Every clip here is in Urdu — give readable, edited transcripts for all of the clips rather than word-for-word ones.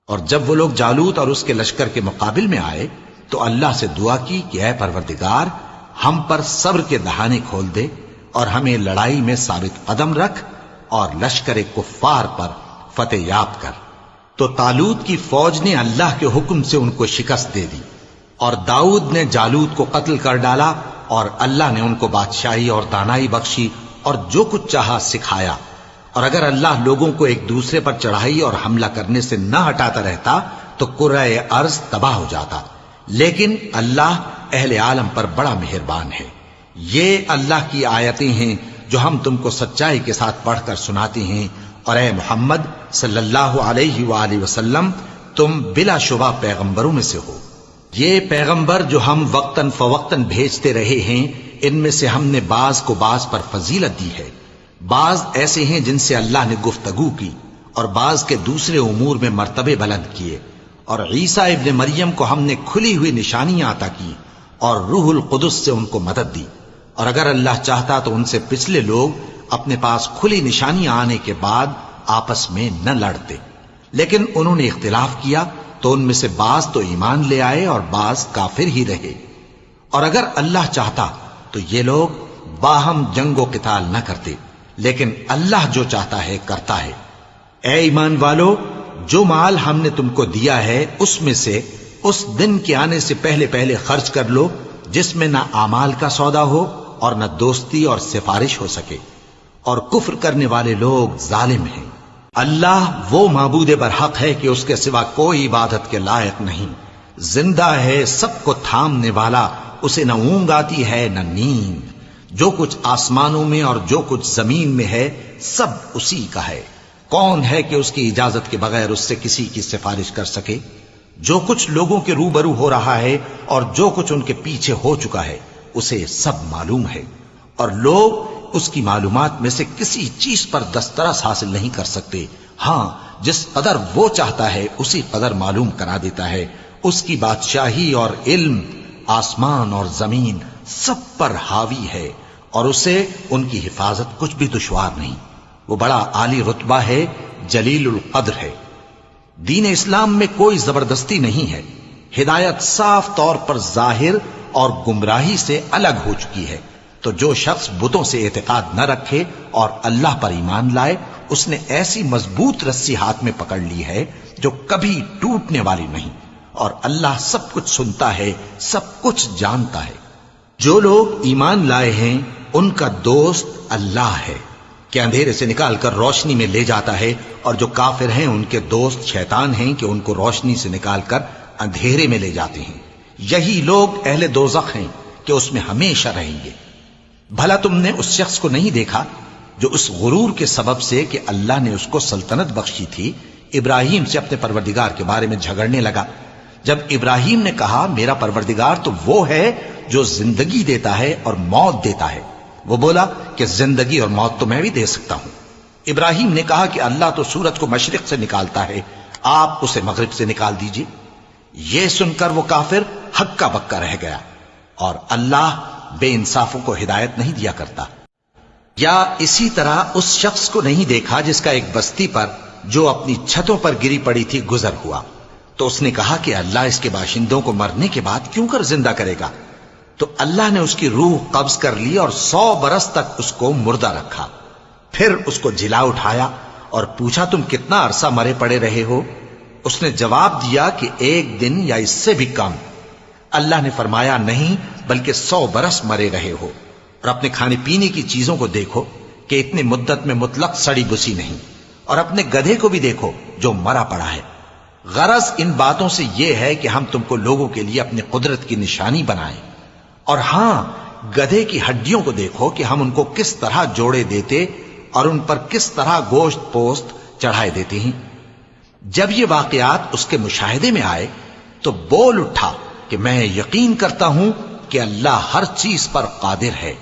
اور جب وہ لوگ جالوت اور اس کے لشکر کے مقابل میں آئے تو اللہ سے دعا کی کہ اے پروردگار، ہم پر صبر کے دہانے کھول دے اور ہمیں لڑائی میں ثابت قدم رکھ اور لشکر کفار پر فتح یاب کر۔ تو طالوت کی فوج نے اللہ کے حکم سے ان کو شکست دے دی، اور داؤد نے جالوت کو قتل کر ڈالا، اور اللہ نے ان کو بادشاہی اور دانائی بخشی اور جو کچھ چاہا سکھایا۔ اور اگر اللہ لوگوں کو ایک دوسرے پر چڑھائی اور حملہ کرنے سے نہ ہٹاتا رہتا تو کرۂ ارض تباہ ہو جاتا، لیکن اللہ اہل عالم پر بڑا مہربان ہے۔ یہ اللہ کی آیتیں ہیں جو ہم تم کو سچائی کے ساتھ پڑھ کر سناتے ہیں، اور اے محمد صلی اللہ علیہ وآلہ وسلم، تم بلا شبہ پیغمبروں میں سے ہو۔ یہ پیغمبر جو ہم وقتاً فوقتاً بھیجتے رہے ہیں، ان میں سے ہم نے بعض کو بعض پر فضیلت دی ہے۔ بعض ایسے ہیں جن سے اللہ نے گفتگو کی، اور بعض کے دوسرے امور میں مرتبے بلند کیے۔ اور عیسیٰ ابن مریم کو ہم نے کھلی ہوئی نشانیاں عطا کی اور روح القدس سے ان کو مدد دی، اور اگر اللہ چاہتا تو ان سے پچھلے لوگ اپنے پاس کھلی نشانیاں آنے کے بعد آپس میں نہ لڑتے، لیکن انہوں نے اختلاف کیا تو ان میں سے بعض تو ایمان لے آئے اور بعض کافر ہی رہے۔ اور اگر اللہ چاہتا تو یہ لوگ باہم جنگ و قتال نہ کرتے، لیکن اللہ جو چاہتا ہے کرتا ہے۔ اے ایمان والو، جو مال ہم نے تم کو دیا ہے اس میں سے اس دن کے آنے سے پہلے پہلے خرچ کر لو جس میں نہ اعمال کا سودا ہو اور نہ دوستی اور سفارش ہو سکے، اور کفر کرنے والے لوگ ظالم ہیں۔ اللہ وہ معبود برحق ہے کہ اس کے سوا کوئی عبادت کے لائق نہیں، زندہ ہے، سب کو تھامنے والا، اسے نہ اونگ آتی ہے نہ نیند۔ جو کچھ آسمانوں میں اور جو کچھ زمین میں ہے سب اسی کا ہے۔ کون ہے کہ اس کی اجازت کے بغیر اس سے کسی کی سفارش کر سکے؟ جو کچھ لوگوں کے روبرو ہو رہا ہے اور جو کچھ ان کے پیچھے ہو چکا ہے اسے سب معلوم ہے، اور لوگ اس کی معلومات میں سے کسی چیز پر دسترس حاصل نہیں کر سکتے۔ ہاں، جس قدر وہ چاہتا ہے اسی قدر معلوم کرا دیتا ہے۔ اس کی بادشاہی اور علم آسمان اور زمین سب پر حاوی ہے، اور اسے ان کی حفاظت کچھ بھی دشوار نہیں۔ وہ بڑا عالی رتبہ ہے، جلیل القدر ہے۔ دین اسلام میں کوئی زبردستی نہیں ہے، ہدایت صاف طور پر ظاہر اور گمراہی سے الگ ہو چکی ہے۔ تو جو شخص بتوں سے اعتقاد نہ رکھے اور اللہ پر ایمان لائے، اس نے ایسی مضبوط رسی ہاتھ میں پکڑ لی ہے جو کبھی ٹوٹنے والی نہیں، اور اللہ سب کچھ سنتا ہے، سب کچھ جانتا ہے۔ جو لوگ ایمان لائے ہیں ان کا دوست اللہ ہے کہ اندھیرے سے نکال کر روشنی میں لے جاتا ہے، اور جو کافر ہیں ان کے دوست شیطان ہیں کہ ان کو روشنی سے نکال کر اندھیرے میں لے جاتے ہیں۔ یہی لوگ اہل دوزخ ہیں کہ اس میں ہمیشہ رہیں گے۔ بھلا تم نے اس شخص کو نہیں دیکھا جو اس غرور کے سبب سے کہ اللہ نے اس کو سلطنت بخشی تھی، ابراہیم سے اپنے پروردگار کے بارے میں جھگڑنے لگا؟ جب ابراہیم نے کہا میرا پروردگار تو وہ ہے جو زندگی دیتا ہے اور موت دیتا ہے، وہ بولا کہ زندگی اور موت تو میں بھی دے سکتا ہوں۔ ابراہیم نے کہا کہ اللہ تو سورج کو مشرق سے نکالتا ہے، آپ اسے مغرب سے نکال دیجئے۔ یہ سن کر وہ کافر ہکا بکا رہ گیا، اور اللہ بے انصافوں کو ہدایت نہیں دیا کرتا۔ یا اسی طرح اس شخص کو نہیں دیکھا جس کا ایک بستی پر جو اپنی چھتوں پر گری پڑی تھی گزر ہوا، تو اس نے کہا کہ اللہ اس کے باشندوں کو مرنے کے بعد کیوں کر زندہ کرے گا؟ تو اللہ نے اس کی روح قبض کر لی اور 100 برس تک اس کو مردہ رکھا۔ پھر اس کو جلا اٹھایا اور پوچھا تم کتنا عرصہ مرے پڑے رہے ہو؟ اس نے جواب دیا کہ 1 دن یا اس سے بھی کم۔ اللہ نے فرمایا نہیں بلکہ 100 برس مرے رہے ہو، اور اپنے کھانے پینے کی چیزوں کو دیکھو کہ اتنی مدت میں مطلق سڑی بسی نہیں، اور اپنے گدھے کو بھی دیکھو جو مرا پڑا ہے۔ غرض ان باتوں سے یہ ہے کہ ہم تم کو لوگوں کے لیے اپنی قدرت کی نشانی بنائیں۔ اور ہاں، گدھے کی ہڈیوں کو دیکھو کہ ہم ان کو کس طرح جوڑے دیتے اور ان پر کس طرح گوشت پوست چڑھائے دیتے ہیں۔ جب یہ واقعات اس کے مشاہدے میں آئے تو بول اٹھا کہ میں یقین کرتا ہوں کہ اللہ ہر چیز پر قادر ہے۔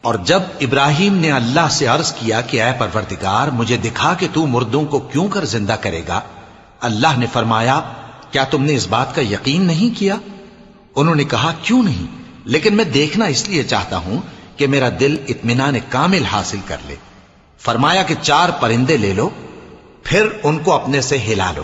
اور جب ابراہیم نے اللہ سے عرض کیا کہ اے پروردگار مجھے دکھا کہ تو مردوں کو کیوں کر زندہ کرے گا، اللہ نے فرمایا کیا تم نے اس بات کا یقین نہیں کیا؟ انہوں نے کہا کیوں نہیں، لیکن میں دیکھنا اس لیے چاہتا ہوں کہ میرا دل اطمینان کامل حاصل کر لے۔ فرمایا کہ 4 پرندے لے لو، پھر ان کو اپنے سے ہلا لو،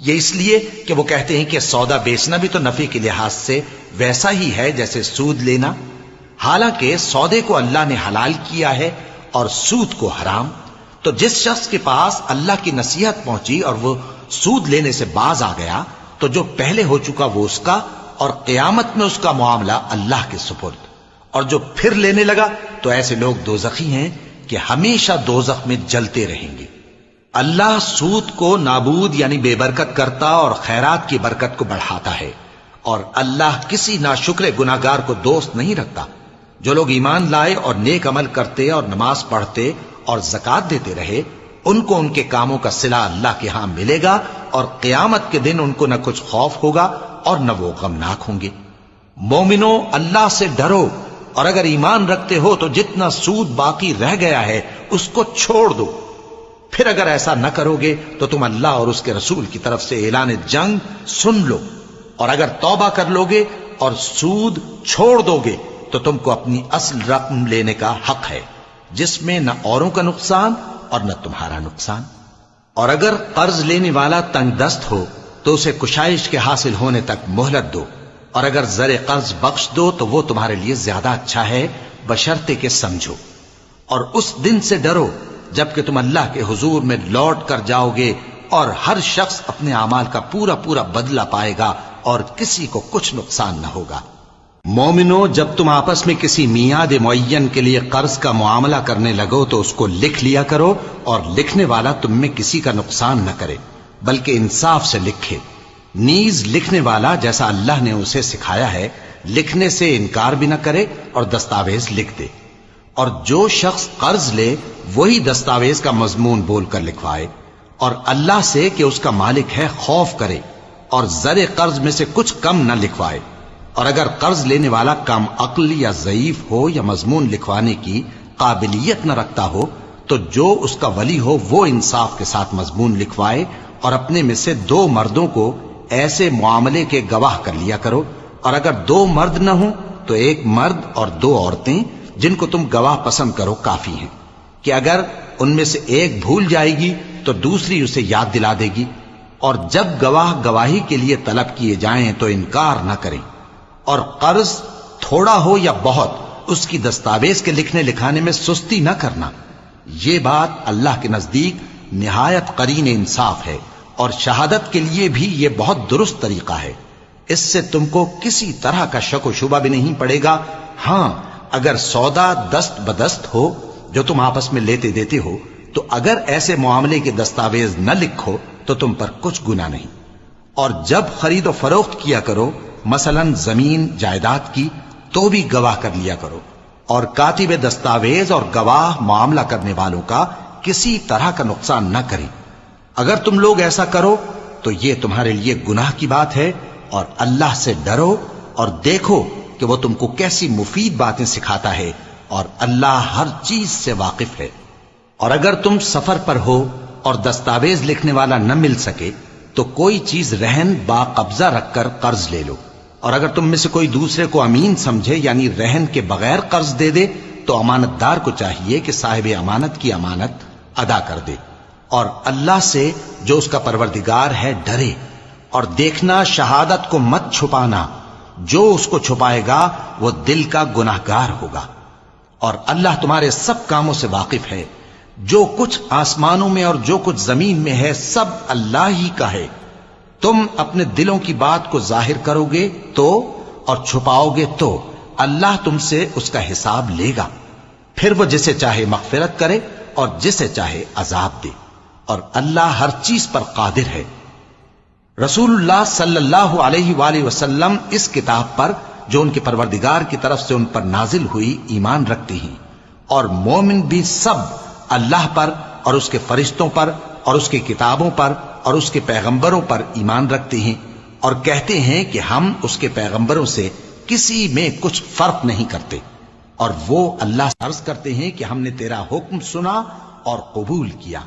یہ اس لیے کہ وہ کہتے ہیں کہ سودا بیچنا بھی تو نفع کے لحاظ سے ویسا ہی ہے جیسے سود لینا، حالانکہ سودے کو اللہ نے حلال کیا ہے اور سود کو حرام۔ تو جس شخص کے پاس اللہ کی نصیحت پہنچی اور وہ سود لینے سے باز آ گیا تو جو پہلے ہو چکا وہ اس کا، اور قیامت میں اس کا معاملہ اللہ کے سپرد۔ اور جو پھر لینے لگا تو ایسے لوگ دوزخی ہیں کہ ہمیشہ دوزخ میں جلتے رہیں گے۔ اللہ سود کو نابود یعنی بے برکت کرتا اور خیرات کی برکت کو بڑھاتا ہے، اور اللہ کسی ناشکر گناہگار کو دوست نہیں رکھتا۔ جو لوگ ایمان لائے اور نیک عمل کرتے اور نماز پڑھتے اور زکات دیتے رہے، ان کو ان کے کاموں کا صلہ اللہ کے ہاں ملے گا، اور قیامت کے دن ان کو نہ کچھ خوف ہوگا اور نہ وہ غمناک ہوں گے۔ مومنو، اللہ سے ڈرو، اور اگر ایمان رکھتے ہو تو جتنا سود باقی رہ گیا ہے اس کو چھوڑ دو۔ پھر اگر ایسا نہ کرو گے تو تم اللہ اور اس کے رسول کی طرف سے اعلان جنگ سن لو، اور اگر توبہ کر لو گے اور سود چھوڑ دو گے تو تم کو اپنی اصل رقم لینے کا حق ہے، جس میں نہ اوروں کا نقصان اور نہ تمہارا نقصان۔ اور اگر قرض لینے والا تنگ دست ہو تو اسے کشائش کے حاصل ہونے تک مہلت دو، اور اگر زر قرض بخش دو تو وہ تمہارے لیے زیادہ اچھا ہے، بشرطے کہ سمجھو۔ اور اس دن سے ڈرو جبکہ تم اللہ کے حضور میں لوٹ کر جاؤ گے، اور ہر شخص اپنے اعمال کا پورا پورا بدلہ پائے گا، اور کسی کو کچھ نقصان نہ ہوگا۔ مومنو، جب تم آپس میں کسی میعاد معین کے لیے قرض کا معاملہ کرنے لگو تو اس کو لکھ لیا کرو، اور لکھنے والا تم میں کسی کا نقصان نہ کرے بلکہ انصاف سے لکھے۔ نیز لکھنے والا جیسا اللہ نے اسے سکھایا ہے لکھنے سے انکار بھی نہ کرے اور دستاویز لکھ دے۔ اور جو شخص قرض لے وہی دستاویز کا مضمون بول کر لکھوائے، اور اللہ سے کہ اس کا مالک ہے خوف کرے، اور زر قرض میں سے کچھ کم نہ لکھوائے۔ اور اگر قرض لینے والا کم عقل یا ضعیف ہو یا مضمون لکھوانے کی قابلیت نہ رکھتا ہو تو جو اس کا ولی ہو وہ انصاف کے ساتھ مضمون لکھوائے، اور اپنے میں سے 2 مردوں کو ایسے معاملے کے گواہ کر لیا کرو، اور اگر 2 مرد نہ ہوں تو 1 مرد اور 2 عورتیں جن کو تم گواہ پسند کرو کافی ہیں، کہ اگر ان میں سے ایک بھول جائے گی تو دوسری اسے یاد دلا دے گی۔ اور جب گواہ گواہی کے لیے طلب کیے جائیں تو انکار نہ کریں۔ اور قرض تھوڑا ہو یا بہت اس کی دستاویز کے لکھنے لکھانے میں سستی نہ کرنا، یہ بات اللہ کے نزدیک نہایت قرین انصاف ہے، اور شہادت کے لیے بھی یہ بہت درست طریقہ ہے۔ اس سے تم کو کسی طرح کا شک و شبہ بھی نہیں پڑے گا۔ ہاں، اگر سودا دست بدست ہو جو تم آپس میں لیتے دیتے ہو تو اگر ایسے معاملے کے دستاویز نہ لکھو تو تم پر کچھ گناہ نہیں۔ اور جب خرید و فروخت کیا کرو، مثلا زمین جائیداد کی، تو بھی گواہ کر لیا کرو، اور کاتب دستاویز اور گواہ معاملہ کرنے والوں کا کسی طرح کا نقصان نہ کریں۔ اگر تم لوگ ایسا کرو تو یہ تمہارے لیے گناہ کی بات ہے، اور اللہ سے ڈرو اور دیکھو کہ وہ تم کو کیسی مفید باتیں سکھاتا ہے، اور اللہ ہر چیز سے واقف ہے۔ اور اگر تم سفر پر ہو اور دستاویز لکھنے والا نہ مل سکے تو کوئی چیز رہن با قبضہ رکھ کر قرض لے لو، اور اگر تم میں سے کوئی دوسرے کو امین سمجھے یعنی رہن کے بغیر قرض دے دے تو امانت دار کو چاہیے کہ صاحب امانت کی امانت ادا کر دے، اور اللہ سے جو اس کا پروردگار ہے ڈرے، اور دیکھنا شہادت کو مت چھپانا، جو اس کو چھپائے گا وہ دل کا گناہگار ہوگا۔ اور اللہ تمہارے سب کاموں سے واقف ہے، جو کچھ آسمانوں میں اور جو کچھ زمین میں ہے سب اللہ ہی کا ہے۔ تم اپنے دلوں کی بات کو ظاہر کرو گے تو اور چھپاؤ گے تو اللہ تم سے اس کا حساب لے گا، پھر وہ جسے چاہے مغفرت کرے اور جسے چاہے عذاب دے، اور اللہ ہر چیز پر قادر ہے۔ رسول اللہ صلی اللہ علیہ وآلہ وسلم اس کتاب پر جو ان کے پروردگار کی طرف سے ان پر نازل ہوئی ایمان رکھتے ہیں، اور مومن بھی سب اللہ پر اور اس کے فرشتوں پر اور اس کی کتابوں پر اور اس کے پیغمبروں پر ایمان رکھتے ہیں، اور کہتے ہیں کہ ہم اس کے پیغمبروں سے کسی میں کچھ فرق نہیں کرتے، اور وہ اللہ سے عرض کرتے ہیں کہ ہم نے تیرا حکم سنا اور قبول کیا۔